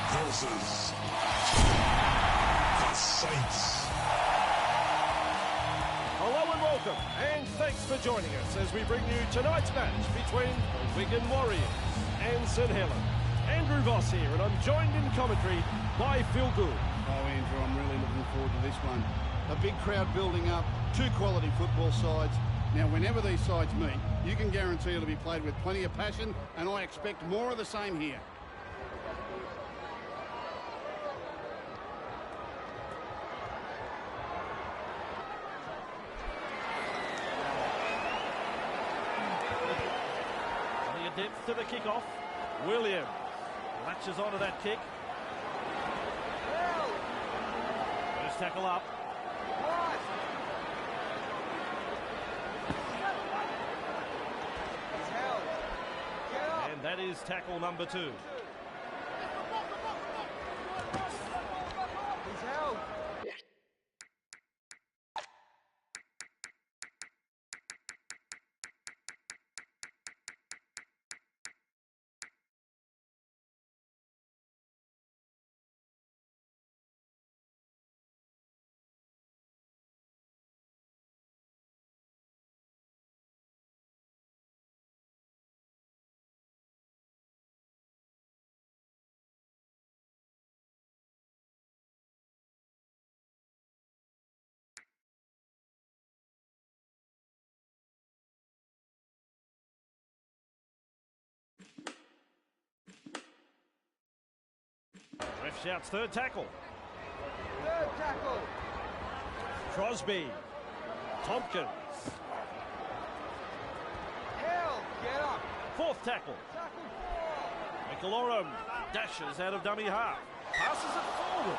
Versus the Saints. Hello and welcome, and thanks for joining us as we bring you tonight's match between the Wigan Warriors and St Helens. Andrew Voss here, and I'm joined in commentary by Phil Gould. Oh, Andrew, I'm really looking forward to this one. A big crowd building up, two quality football sides. Now, whenever these sides meet, you can guarantee it'll be played with plenty of passion, and I expect more of the same here. Depth to the kick-off. Williams latches onto that kick. First tackle up. And that is tackle number 2. He's held. Ref shouts third tackle. Third tackle. Crosby. Tompkins. Held. Get up. Fourth tackle. Tackle 4. McIlorum dashes out of dummy half. Passes it forward.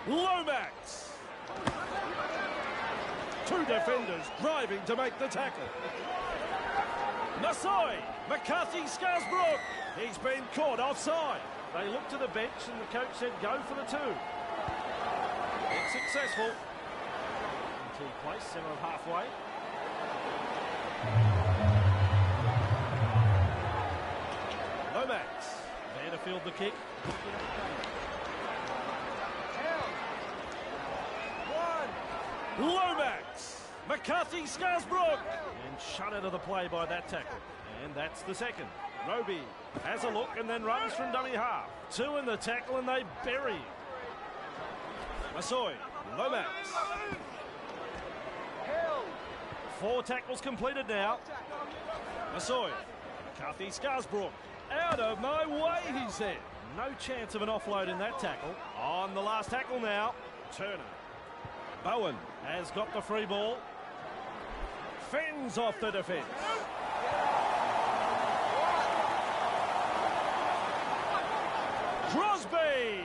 Lomax. Two defenders driving to make the tackle. Masoi. McCarthy Scarsbrook. He's been caught offside. They look to the bench and the coach said go for the 2. It's successful. Into place, centre of halfway. Lomax. There to field the kick. Lomax, McCarthy Scarsbrook, and shut out of the play by that tackle. And that's the second. Rugby has a look and then runs from dummy half. 2 in the tackle and they bury him. Masoi, Lomax. 4 tackles completed now. Masoi, McCarthy Scarsbrook. Out of my way, he said. No chance of an offload in that tackle. On the last tackle now, Turner. Bowen has got the free ball. Fends off the defence. Crosby!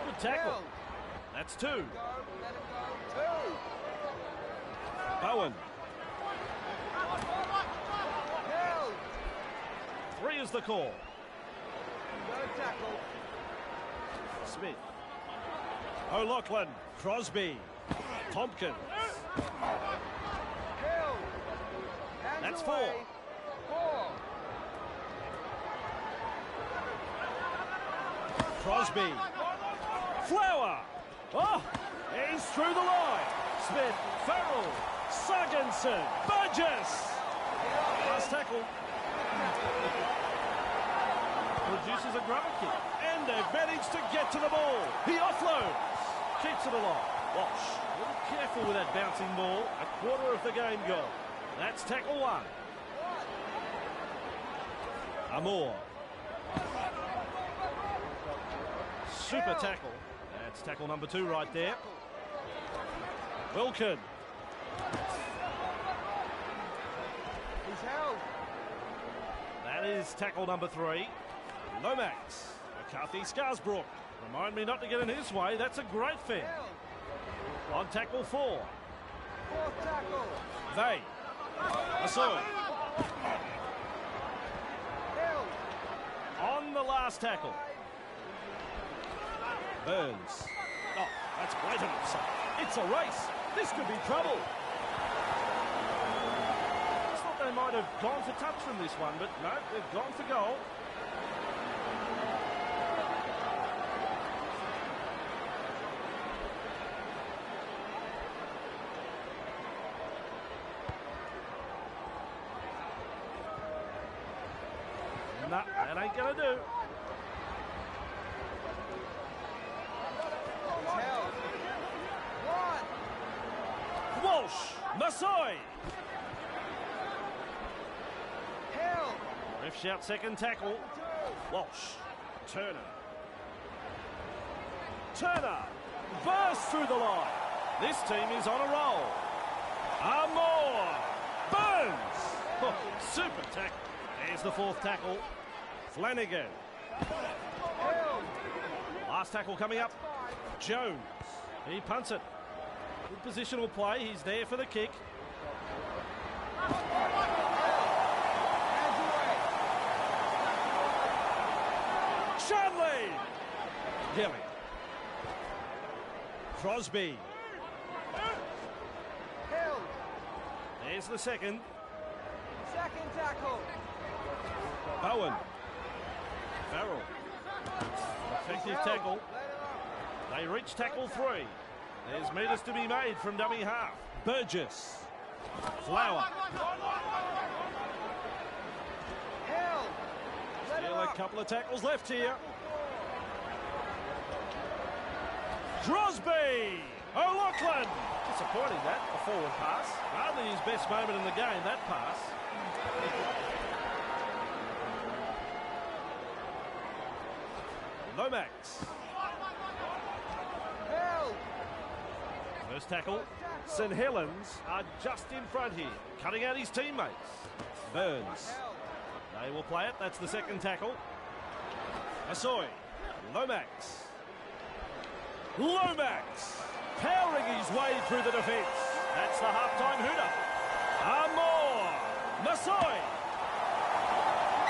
Good tackle. That's 2. Bowen. 3 is the call. Smith. O'Loughlin. Crosby. Tompkins. That's 4. Crosby. Flower. Oh, he's through the line. Smith. Farrell. Sargenson. Burgess. Last tackle. produces a grubber kick. And they've managed to get to the ball. He offloads. Keeps it alive. Walsh, a little careful with that bouncing ball. A quarter of the game gone. That's tackle one. Amor. Super tackle. That's tackle number 2 right there. Wilkin. He's held. That is tackle number 3. Lomax. McCarthy Scarsbrook. Remind me not to get in his way. That's a great fin. Held. On tackle 4. Fourth tackle. They. Asoi. Held. On the last tackle. Burns. Oh, that's blatant offside. It's a race. This could be trouble. I thought they might have gone for touch from this one, but no, they've gone for goal. No, that ain't gonna do. He's held. One. Walsh. Masoi. Held. Ref shout second tackle. Walsh. Turner. Turner. Burst through the line. This team is on a roll. Amor. Burns. Oh, super tackle. There's the 4th tackle. Flanagan. Held. Last tackle coming up. Jones. He punts it. Good positional play. He's there for the kick. Hands away. Shanley. Gilly. Crosby. Held. There's the second. Second tackle. Bowen. Farrell. Effective tackle. Let him up. They reach tackle 3. There's metres to be made from dummy half. Burgess. Flower. Held. Let him Still a up. couple of tackles left here. Crosby. O'Loughlin. Disappointing that, a forward pass. Hardly his best moment in the game, that pass. Lomax. Held. First tackle. St Helens are just in front here, cutting out his teammates. Burns. Held. They will play it. That's the second tackle. Asoi. Lomax. Lomax. Powering his way through the defence. That's the half-time hooter. Amor. Masoi.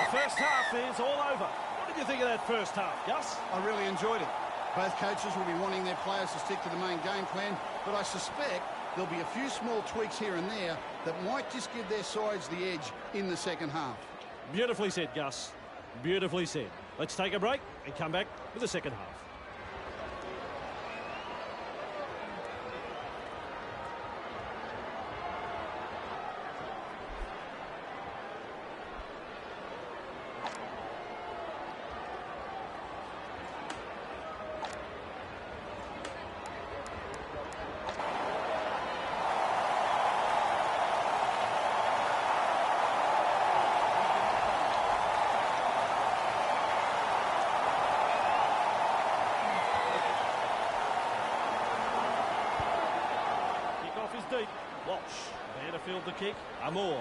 The first half is all over. What did you think of that first half, Gus? I really enjoyed it. Both coaches will be wanting their players to stick to the main game plan, but I suspect there'll be a few small tweaks here and there that might just give their sides the edge in the second half. Beautifully said, Gus. Beautifully said. Let's take a break and come back with the second half. Deep. Walsh there to field the kick. Amor.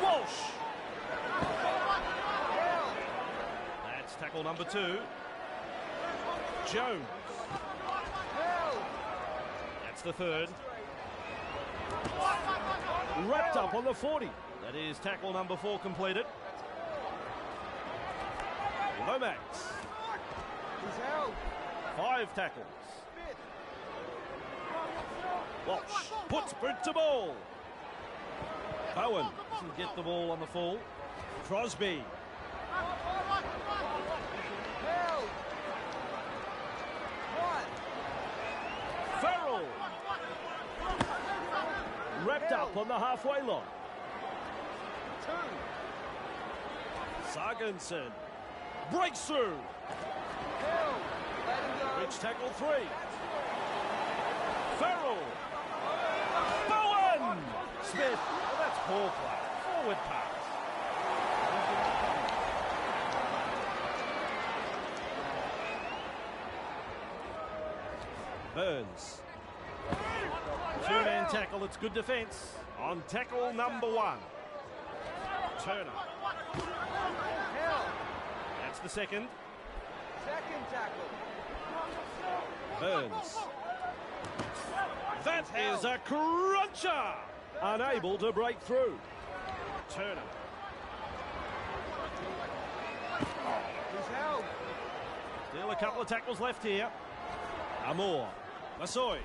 Walsh. That's tackle number 2. Jones. That's the third. Wrapped up on the 40. That is tackle number 4 completed. Lomax. He's held. 5 tackles. Walsh puts Brent to ball. Bowen doesn't get the ball on the full. Crosby. Held. One. Farrell. Wrapped up on the halfway line. 2. Sargensen breaks through. Held. Let him go. Bridge tackle 3. Farrell. Bowen. Smith. Well, that's poor play. Forward pass. Burns. Two-man tackle, it's good defence. On tackle number 1. Turner. Held. That's the second. Second tackle. Burns. That is a cruncher! Unable to break through. Turner. He's held. Still a couple of tackles left here. Amor. Masoi.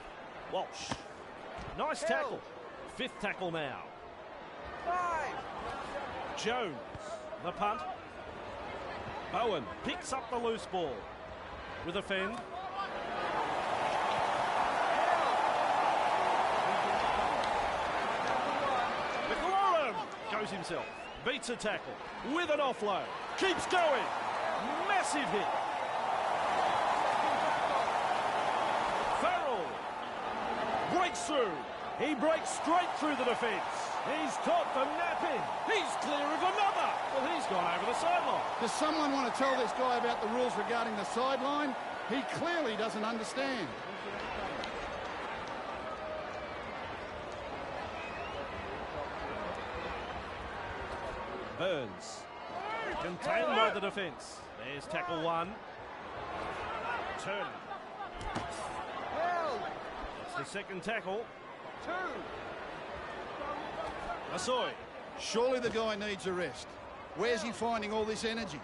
Walsh. Nice tackle. 5th tackle now. 5. Jones. The punt. Bowen picks up the loose ball. With a fend. McLaurin goes himself. Beats a tackle. With an offload. Keeps going. Massive hit. Farrell breaks through. He breaks straight through the defence. He's caught the napping. He's clear of another. Well, he's gone over the sideline. Does someone want to tell this guy about the rules regarding the sideline? He clearly doesn't understand. Burns. Contained by the defence. There's tackle 1. Turner. Held. That's the second tackle. 2. Masoi. Surely the guy needs a rest. Where's he finding all this energy?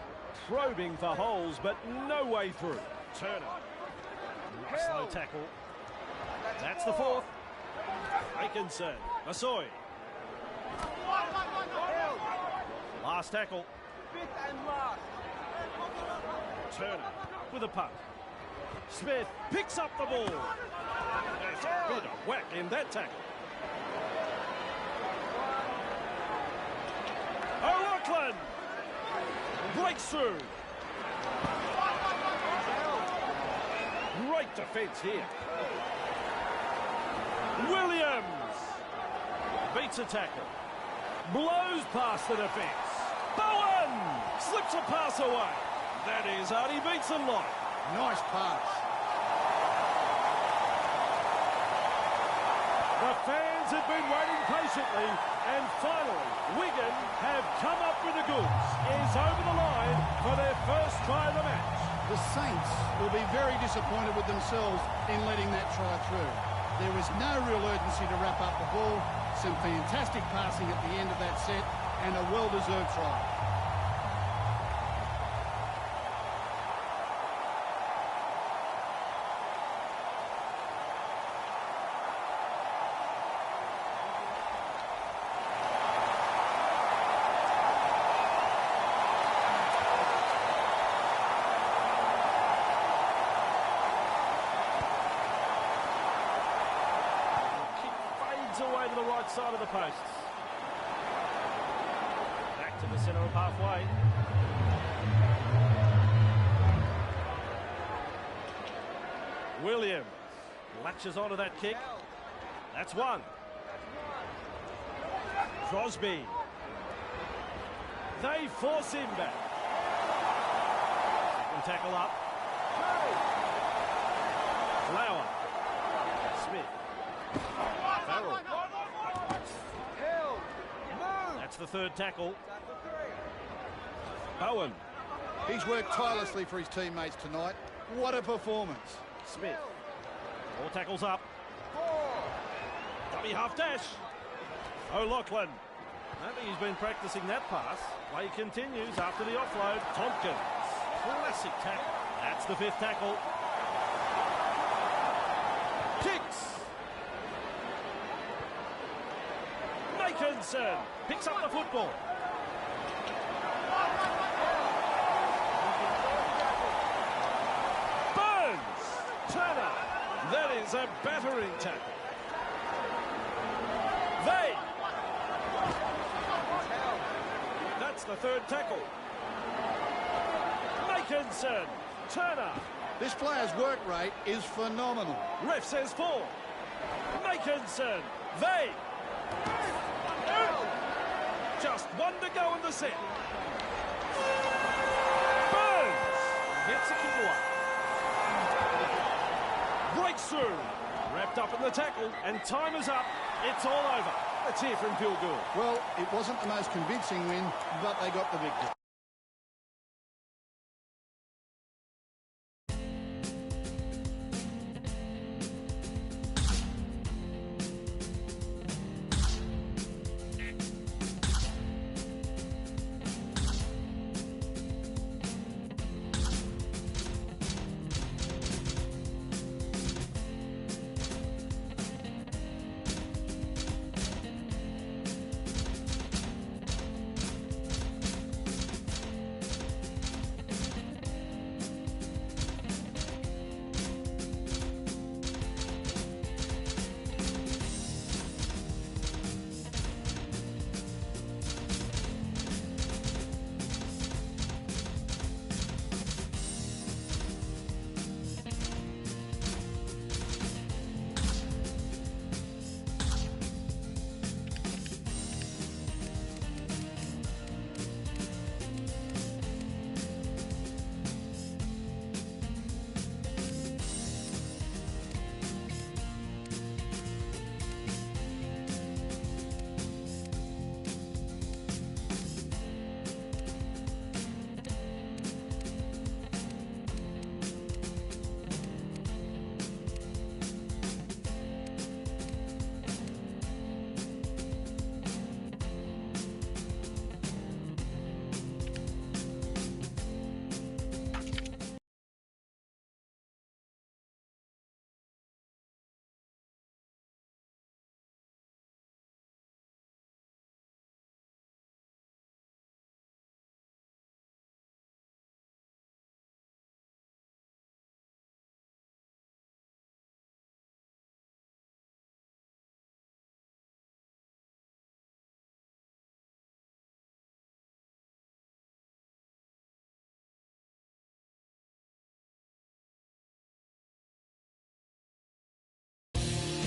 Probing for holes, but no way through. Turner. Nice low tackle. That's the 4th. Aikenson. Masoi. Held. Last tackle. 5th and last. Turner with a punt. Smith picks up the ball. There's a bit of whack in that tackle. O'Loughlin breaks through. Great defence here. Williams beats a tackle. Blows past the defence. Bowen slips a pass away. That is Artie Beatson-like. Nice pass. The fans have been waiting patiently, and finally, Wigan have come up with the goods. Is over the line for their first try of the match. The Saints will be very disappointed with themselves in letting that try through. There was no real urgency to wrap up the ball. Some fantastic passing at the end of that set, and a well-deserved try. Away to the right side of the posts. Back to the centre of halfway. Williams latches onto that kick. That's 1. Crosby. They force him back. Second tackle up. Flower. Smith. Farrell. Held. Move. That's the 3rd tackle. Tackle 3. Bowen. He's worked tirelessly for his teammates tonight. What a performance. Smith. 4 tackles up. 4. Dummy half dash. O'Loughlin. I don't think he's been practicing that pass. Play continues after the offload. Tompkins. Classic tackle. That's the 5th tackle. Kicks. Nakinson picks up the football. Burns. Turner. That is a battering tackle. third tackle. Makinson. Turner. This player's work rate is phenomenal. Ref says 4. Makinson. They. Just one to go in the set. Burns. Hits a kick away. Breaks through. Wrapped up in the tackle, and time is up. It's all over. Let's hear from Phil Gould. Well, it wasn't the most convincing win, but they got the victory.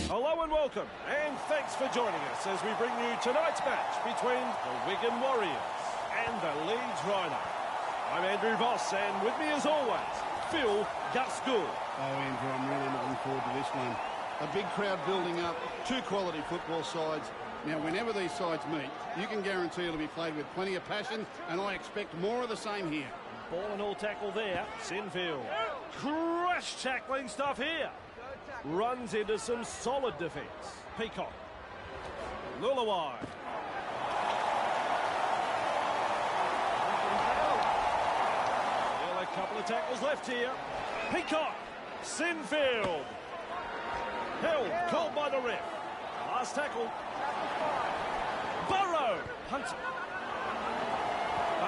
Hello and welcome, and thanks for joining us as we bring you tonight's match between the Wigan Warriors and the Leeds Rhino. I'm Andrew Voss, and with me as always, Phil Gus Gould. Oh, Andrew, I'm really looking forward to this one. A big crowd building up, two quality football sides. Now, whenever these sides meet, you can guarantee it'll be played with plenty of passion, and I expect more of the same here. Ball and all tackle there, Sinfield. Crash tackling stuff here. Runs into some solid defence. Peacock. Lulawai. Still a couple of tackles left here. Peacock. Sinfield. Held. Called by the ref. Last tackle. Burrow. Hunts it.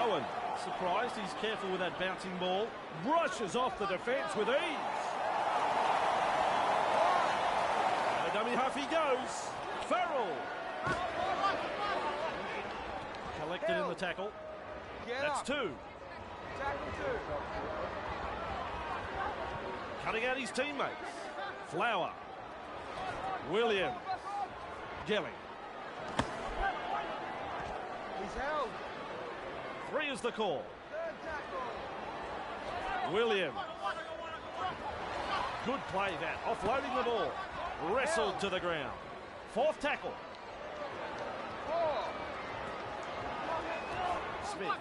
Owen. Surprised. He's careful with that bouncing ball. Brushes off the defence with ease. Dummy half he goes. Farrell. Collected in the tackle. That's 2. Tackle 2. Cutting out his teammates. Flower. William. Gelling. He's held. 3 is the call. Third tackle. William. Good play that. Offloading the ball. Wrestled to the ground. 4th tackle. 4. Smith.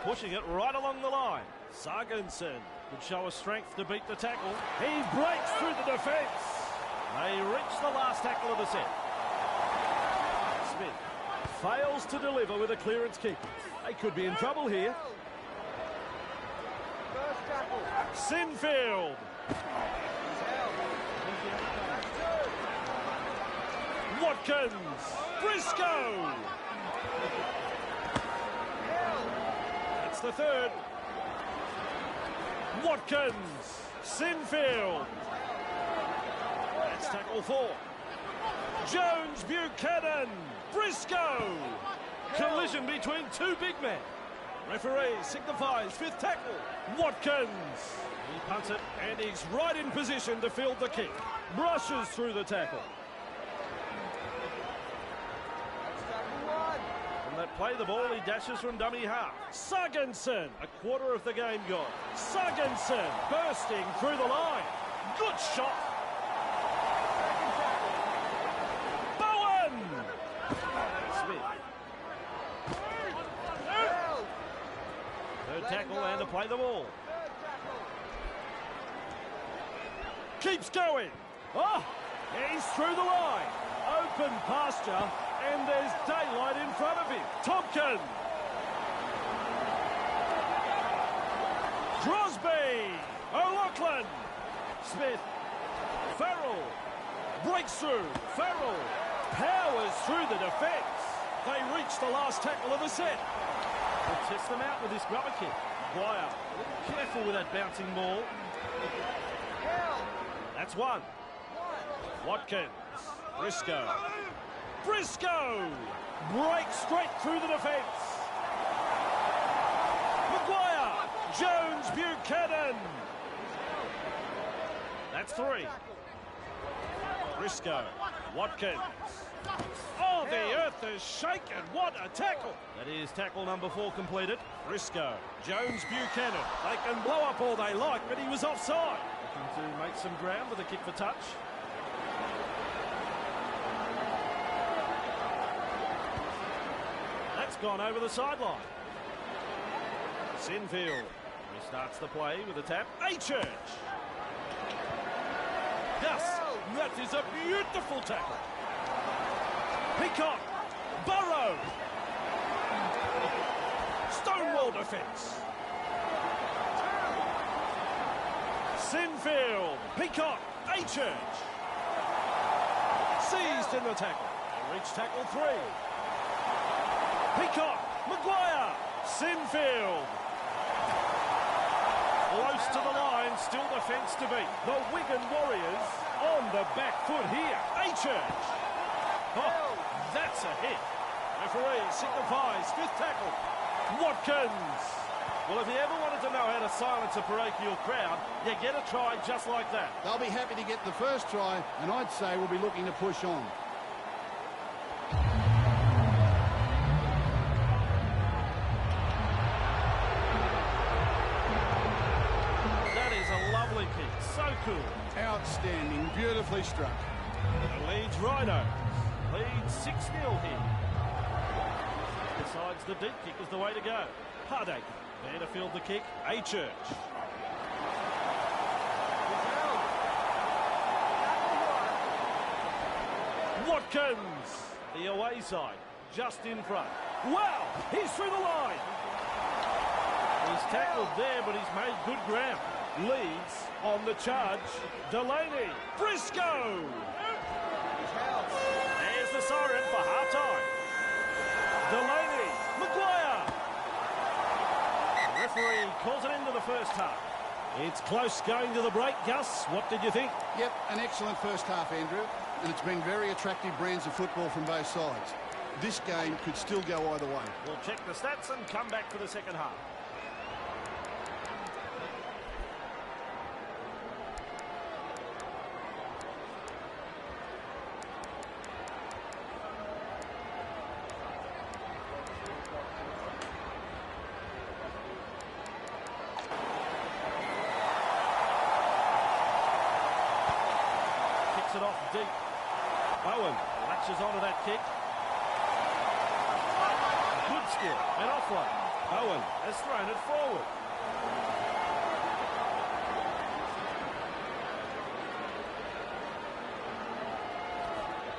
Pushing it right along the line. Sargensen could show a strength to beat the tackle. He breaks through the defence. They reach the last tackle of the set. Smith fails to deliver with a clearance kick. They could be in trouble here. First tackle. Sinfield. He's held. That's 2. Watkins. Briscoe. Held. That's the 3rd. Watkins. Sinfield. That's tackle 4. Jones Buchanan. Briscoe. Collision between 2 big men. Referee signifies fifth tackle. Watkins. He punts it and he's right in position to field the kick. Brushes through the tackle. From that play, the ball, he dashes from dummy half. Sargensen, a quarter of the game gone. Sargensen bursting through the line. Good shot. Bowen. Smith. Third tackle and to play the ball. Keeps going. Oh, he's through the line. Open pasture, and there's daylight in front of him. Tompkins. Crosby. O'Loughlin. Smith. Farrell. Breaks through. Farrell. Powers through the defence. They reach the last tackle of the set. We'll test them out with this grubber kick. Dwyer, a little careful with that bouncing ball. That's one. Watkins. Briscoe. Briscoe! Breaks straight through the defence. Maguire. Jones Buchanan. That's three. Briscoe. Watkins. Oh, the earth is shaken. What a tackle. That is tackle number 4 completed. Briscoe. Jones Buchanan. They can blow up all they like, but he was offside. Looking to make some ground with a kick for touch. That's gone over the sideline. Sinfield restarts the play with a tap. Achurch. Gus. That is a beautiful tackle. Peacock. Burrow. Stonewall defence. Sinfield. Peacock. Achurch. Seized in the tackle. They reach tackle 3. Peacock. Maguire. Sinfield. Close to the line. Still defence to beat. The Wigan Warriors on the back foot here. Achurch. Oh, that's a hit. Referee signifies 5th tackle. Watkins. Well, if you ever wanted to know how to silence a parochial crowd, you get a try just like that. They'll be happy to get the first try, and I'd say we'll be looking to push on. That is a lovely kick. So cool. Outstanding. Beautifully struck. The Leeds Rhinos lead 6-0 here. Decides the deep kick is the way to go. Hardacre there to field the kick. Achurch. Watkins. The away side just in front. Wow, he's through the line. He's tackled there, but he's made good ground. Leeds on the charge. Delaney. Briscoe. There's the siren for half-time. Delaney. Maguire. The referee calls it into the first half. It's close going to the break. Gus, what did you think? Yep, an excellent first half, Andrew. And it's been very attractive brands of football from both sides. This game could still go either way. We'll check the stats and come back for the second half. It off deep. Bowen latches onto that kick. Good skill and offload. Bowen has thrown it forward.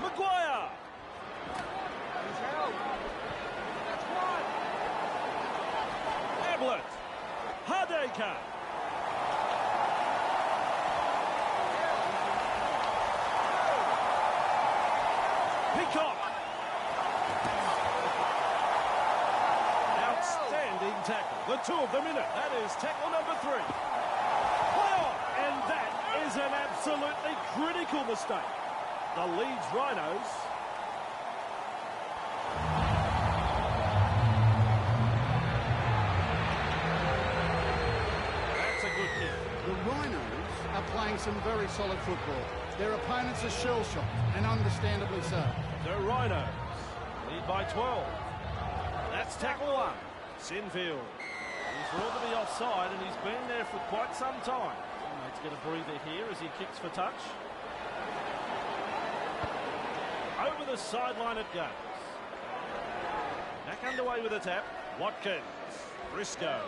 Maguire. He's held. That's one. Ablett. Hardacre. Peacock. Outstanding tackle. The two of them in it. That is tackle number 3. Oh, and that is an absolutely critical mistake. The Leeds Rhinos playing some very solid football. Their opponents are shell-shocked, and understandably so. The Rhinos lead by 12. That's tackle one. Sinfield. He's ruled to be offside, and he's been there for quite some time. Let's get a breather here as he kicks for touch. Over the sideline it goes. Back underway with a tap. Watkins. Briscoe.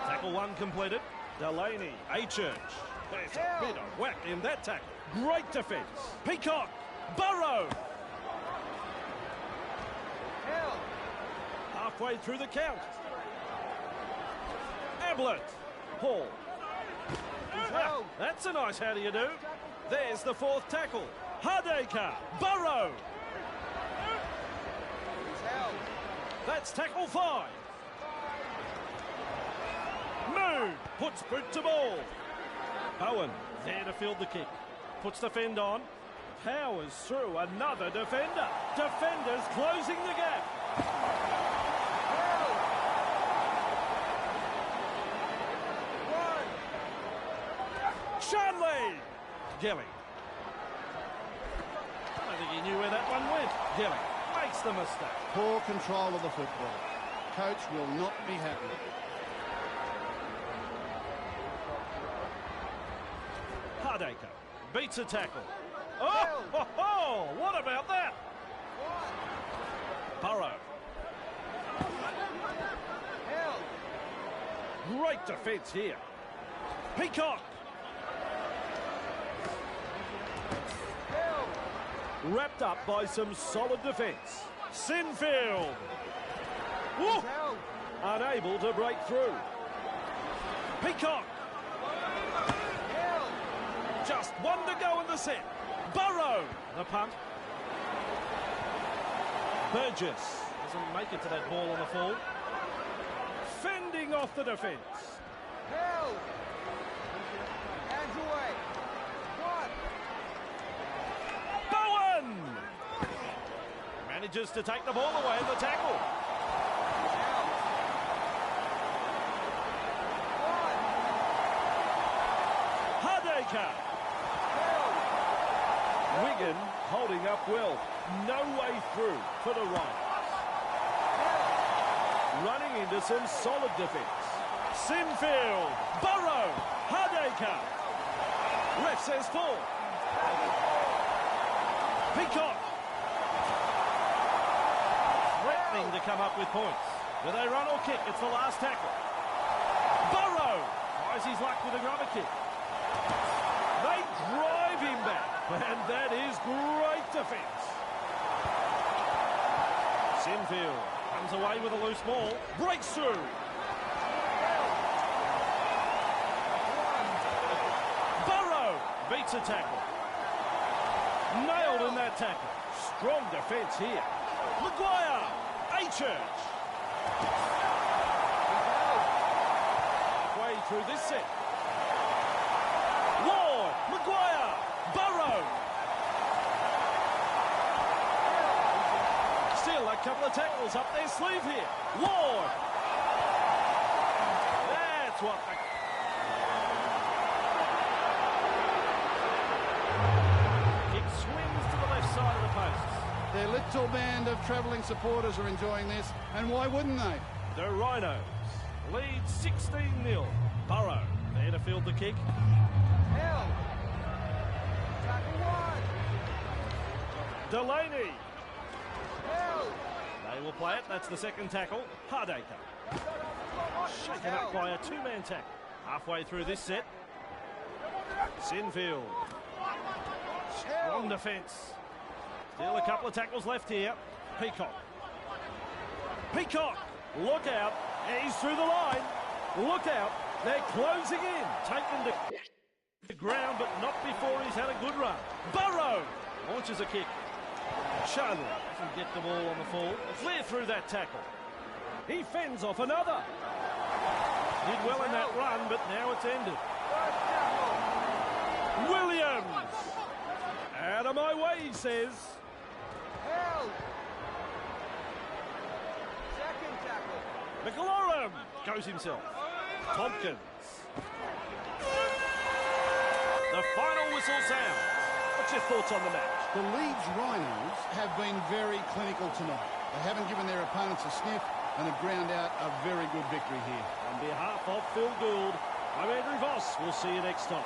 Tackle one completed. Delaney. Achurch. There's a bit of whack in that tackle. Great defence. Peacock. Burrow. Halfway through the count. Ablett. Hall. That's a nice how do you do. There's the fourth tackle. Hardacre. Burrow. That's tackle 5. Moon puts boot to ball. Bowen there to field the kick. Puts the fend on. Powers through another defender. Defenders closing the gap. Shanley. Gelling. I don't think he knew where that one went. Gelling makes the mistake. Poor control of the football. Coach will not be happy. Hardacre beats a tackle. Oh, what about that? Burrow. Great defence here. Peacock. Wrapped up by some solid defence. Sinfield. Woo! Unable to break through. Peacock. Just one to go in the set. Burrow. The punt. Burgess doesn't make it to that ball on the fall. Fending off the defence. Hands away. Bowen manages to take the ball away in the tackle. Hardacre. Wigan holding up well. No way through for the right. Running into some solid defence. Sinfield. Burrow. Hardacre. Ref says full. Peacock. Threatening to come up with points. Do they run or kick? It's the last tackle. Burrow tries his luck with another kick. They drive him back. And that is great defence. Sinfield comes away with a loose ball. Breaks through. Burrow beats a tackle. Nailed in that tackle. Strong defence here. Maguire. Achurch. Halfway through this set. Ward. Maguire. Burrow. Still a couple of tackles up their sleeve here. Ward. That's what the... Kick swings to the left side of the posts. Their little band of travelling supporters are enjoying this, and why wouldn't they? The Rhinos lead 16-0. Burrow there to field the kick. Delaney. They will play it. That's the second tackle. Hardacre. Shaken up by a two-man tackle. Halfway through this set. Sinfield. Strong defence. Still a couple of tackles left here. Peacock. Peacock. Look out. He's through the line. Look out. They're closing in. Taken to the ground, but not before he's had a good run. Burrow launches a kick. Charlie doesn't get the ball on the fall. Clear through that tackle. He fends off another. Did well in that run, but now it's ended. Williams. Out of my way, he says. Second tackle. McLaurin goes himself. Tompkins. The final whistle sounds. What's your thoughts on the match? The Leeds Rhinos have been very clinical tonight. They haven't given their opponents a sniff and have ground out a very good victory here. On behalf of Phil Gould, I'm Andrew Voss. We'll see you next time.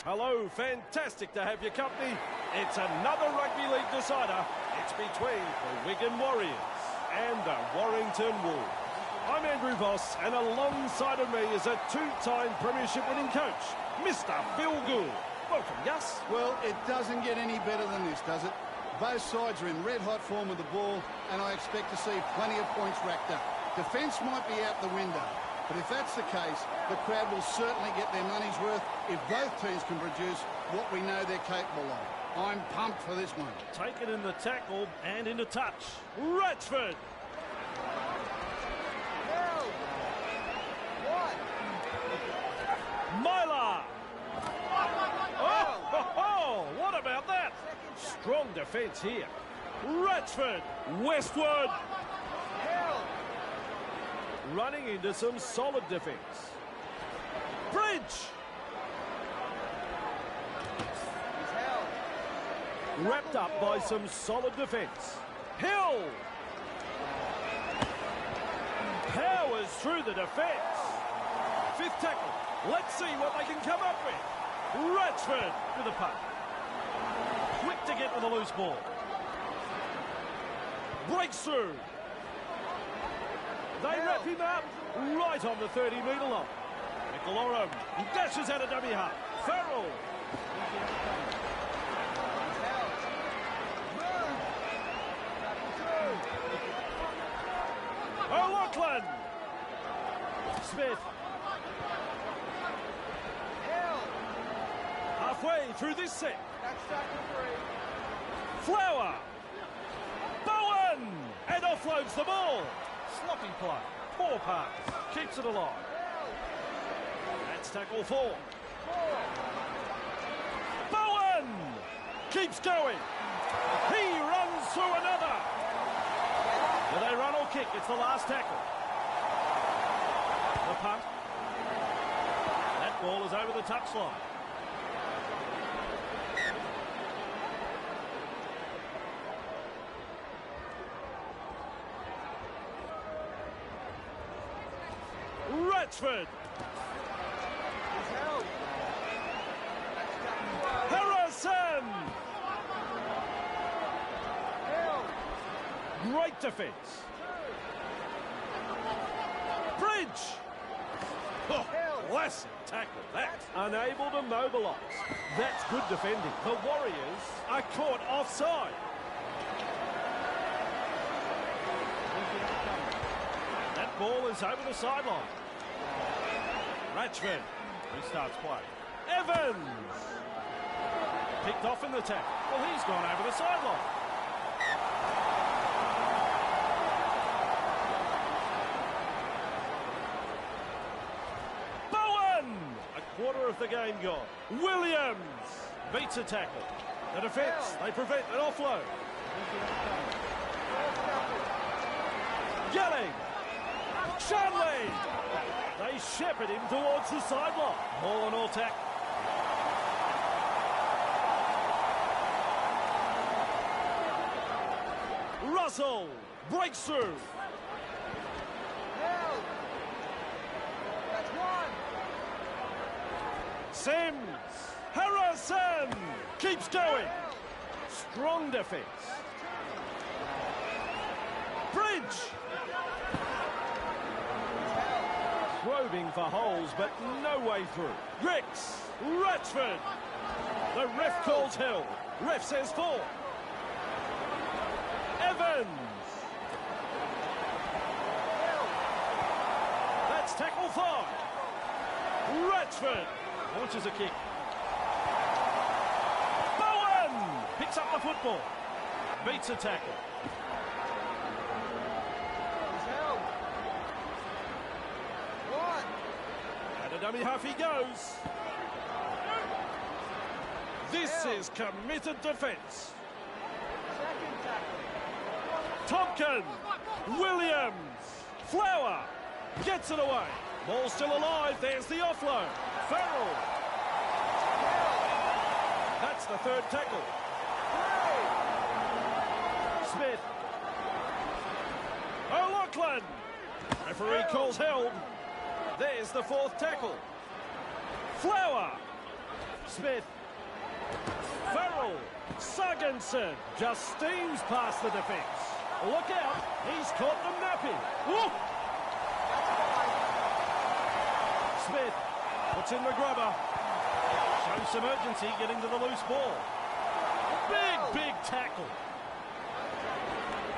Hello, fantastic to have your company. It's another Rugby League decider. It's between the Wigan Warriors and the Warrington Wolves. I'm Andrew Voss, and alongside of me is a two-time premiership winning coach, Mr. Phil Gould. Welcome, Gus. Well, it doesn't get any better than this, does it? Both sides are in red-hot form with the ball, and I expect to see plenty of points racked up. Defence might be out the window, but if that's the case, the crowd will certainly get their money's worth if both teams can produce what we know they're capable of. I'm pumped for this one. Take it in the tackle and into touch. Ratchford. Mylar. Oh, what about that? Strong defence here. Ratchford. Westward. Running into some solid defence. Bridge. Wrapped up by some solid defence. Hill. Powers through the defence. Fifth tackle. Let's see what they can come up with. Ratchford with a punt. Quick to get to the loose ball. Breaks through. They wrap him up right on the 30-metre line. Nicolorum dashes out a dummy half. Farrell. O'Loughlin. Smith. Halfway through this set. Flower. Bowen. And offloads the ball. Sloppy play. Poor pass. Keeps it alive. That's tackle 4. Bowen. Keeps going. He runs through another. Do they run or kick? It's the last tackle. The punt. That ball is over the touchline. Ratchford. Harrison. Great defence. Bridge. Oh, classic tackle, that. Unable to mobilise. That's good defending. The Warriors are caught offside. That ball is over the sideline. Ratchford restarts play. Evans. Picked off in the tackle. Well, he's gone over the sideline. quarter of the game gone. Williams beats a tackle. The defence, they prevent an offload. Gelling. Shanley. They shepherd him towards the sideline. Ball and all tack. Russell breaks through. Held. That's one. Sims. Harrison keeps going. Strong defence. Bridge. Probing for holes, but no way through. Ricks. Ratchford. The ref calls held. Ref says 4. Evans. That's tackle 5. Ratchford launches a kick. Bowen picks up the football. Beats a tackle. He's held. One. And a dummy half he goes. This is committed defence. Second tackle. Tompkins, Williams, Flower, gets it away. Ball still alive, there's the offload. Farrell. That's the third tackle. Smith. O'Loughlin. Referee calls held. There's the fourth tackle. Flower. Smith. Farrell. Sargenson just steams past the defence. Look out, he's caught them napping. Woo! Smith puts in the grubber. Shows some urgency getting to the loose ball. Big tackle.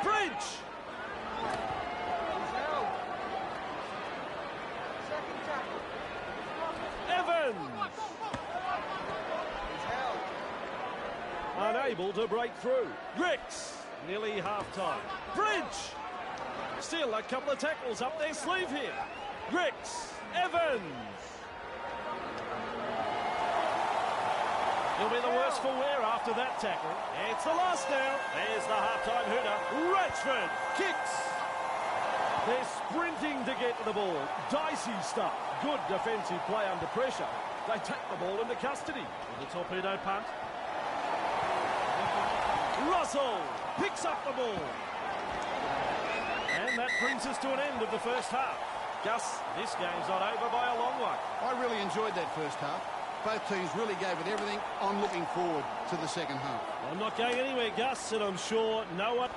Bridge. He's held. Second tackle. Evans. He's held. Unable to break through. Ricks. Nearly half-time. Bridge. Still a couple of tackles up their sleeve here. Ricks. Evans. He'll be the worse for wear after that tackle. It's the last now. There's the half-time hooter. Ratchford kicks. They're sprinting to get to the ball. Dicey stuff. Good defensive play under pressure. They take the ball into custody with a torpedo punt. Russell picks up the ball. And that brings us to an end of the first half. Gus, this game's not over by a long way. I really enjoyed that first half. Both teams really gave it everything. I'm looking forward to the second half. I'm not going anywhere, Gus, and I'm sure no one...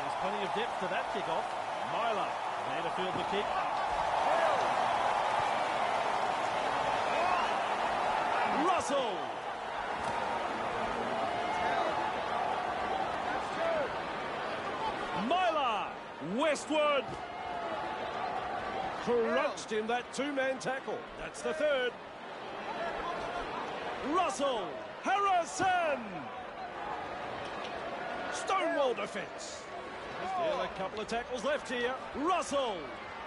There's plenty of depth to that kick-off. Myler there to field the kick. Russell. Myler. Westward. Crunched in that two-man tackle. That's the third. Russell. Harrison. Stonewall defence. Still a couple of tackles left here. Russell.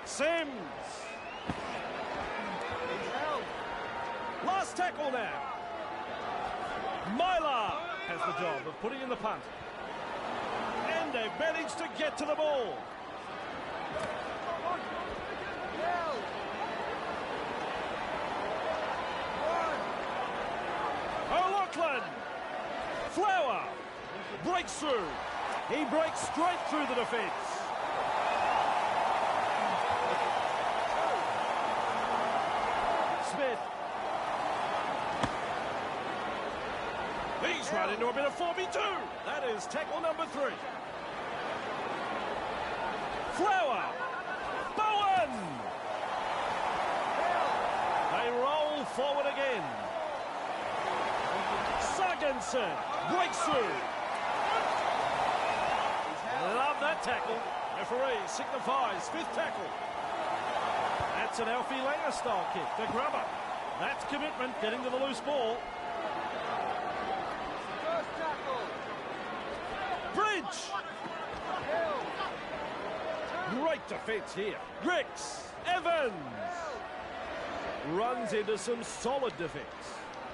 Sims. Last tackle now. Myler has the job of putting in the punt. And they've managed to get to the ball. O'Loughlin. Flower breaks through. He breaks straight through the defence. Smith. He's run into a bit of 4v2. That is tackle number 3. Flower. Bowen. They roll forward again. Sargenson breaks through. Love that tackle. Referee signifies 5th tackle. That's an Alfie Langer style kick. The grubber. That's commitment, getting to the loose ball. First tackle. Bridge. Great defence here. Rex Evans runs into some solid defence.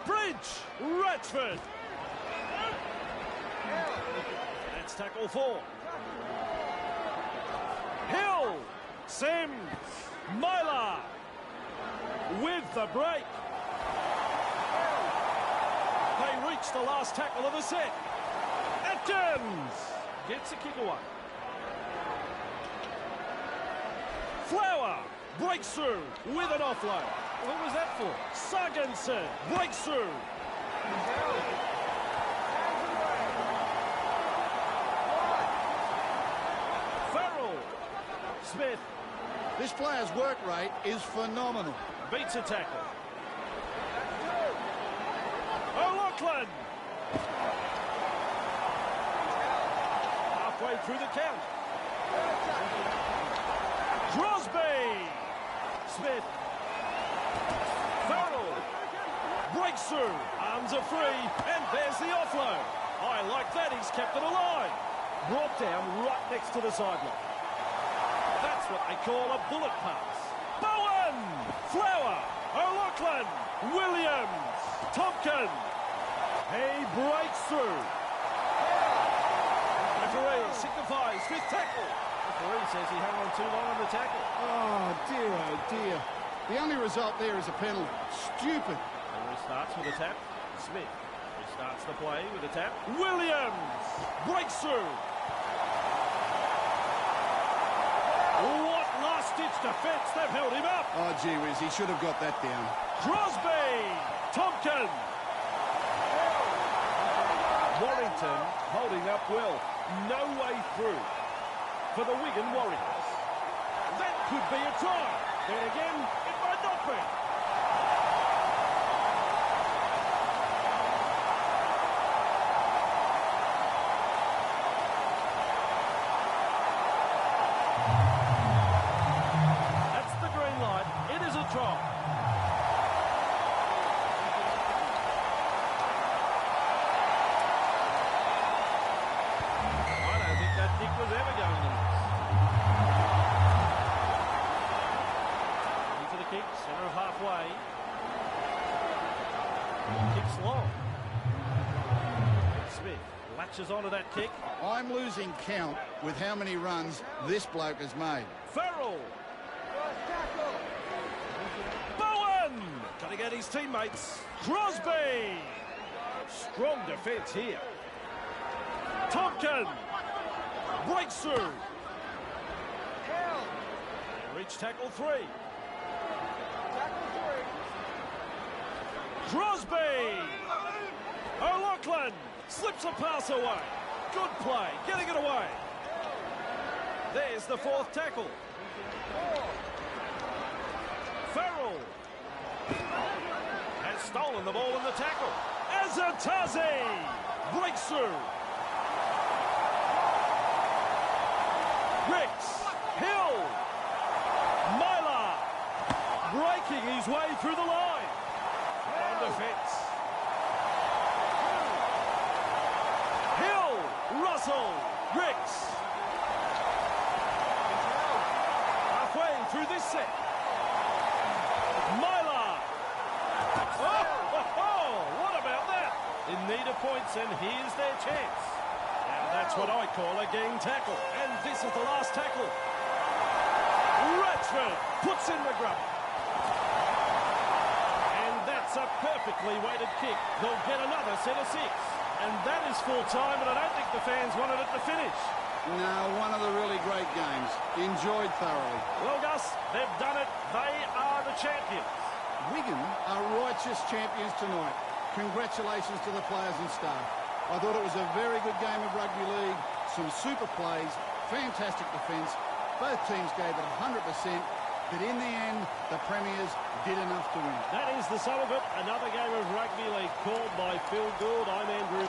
Bridge Ratchford. That's tackle 4. Hill. Sims. Mylar. With the break. They reach the last tackle of the set. Atkins gets a kick away. Flower breaks through with an offload. What was that for? Sargensen breaks through. Farrell. Smith. This player's work rate is phenomenal. Beats a tackle. O'Loughlin. Halfway through the count. Crosby. Smith. Farrell. Breaks through. Arms are free. And there's the offload. I like that. He's kept it alive. Brought down right next to the sideline. That's what they call a bullet pass. Bowen. Flower. O'Loughlin. Williams. Tompkin. He breaks through. Referee signifies 5th tackle. Referee says he hung on too long on the tackle. Oh, dear. The only result there is a penalty. Stupid. And restarts with a tap. Smith restarts the play with a tap. Williams breaks through. What last-ditch defence. They've held him up. Oh, gee whiz, he should have got that down. Crosby. Tompkin. Warrington holding up well. No way through for the Wigan Warriors. That could be a try. Then again, it might not be. That's the green light. It is a try. Was ever going to miss. Into the kick, centre of halfway. Kicks long. Smith latches onto that kick. I'm losing count with how many runs this bloke has made. Farrell. Bowen. Got to get his teammates. Crosby. Strong defence here. Tompkin. Breaks through. Reach tackle 3. Crosby. O'Loughlin slips a pass away. Good play, getting it away. There's the 4th tackle. Farrell has stolen the ball in the tackle. Azatazi breaks through. Rex, Hill, Mylar, breaking his way through the line. On defence. Hill, Russell, Rex. Halfway through this set. Mylar. Oh, what about that? In need of points, and here's their chance. That's what I call a gang tackle. And this is the last tackle. Ratchford puts in the grub. And that's a perfectly weighted kick. They'll get another set of 6. And that is full time, but I don't think the fans wanted it to finish. No, one of the really great games. Enjoyed thoroughly. Well, Gus, they've done it. They are the champions. Wigan are righteous champions tonight. Congratulations to the players and staff. I thought it was a very good game of rugby league, some super plays, fantastic defence. Both teams gave it 100%, but in the end, the Premiers did enough to win. That is the sum of it. Another game of rugby league called by Phil Gould. I'm Andrew.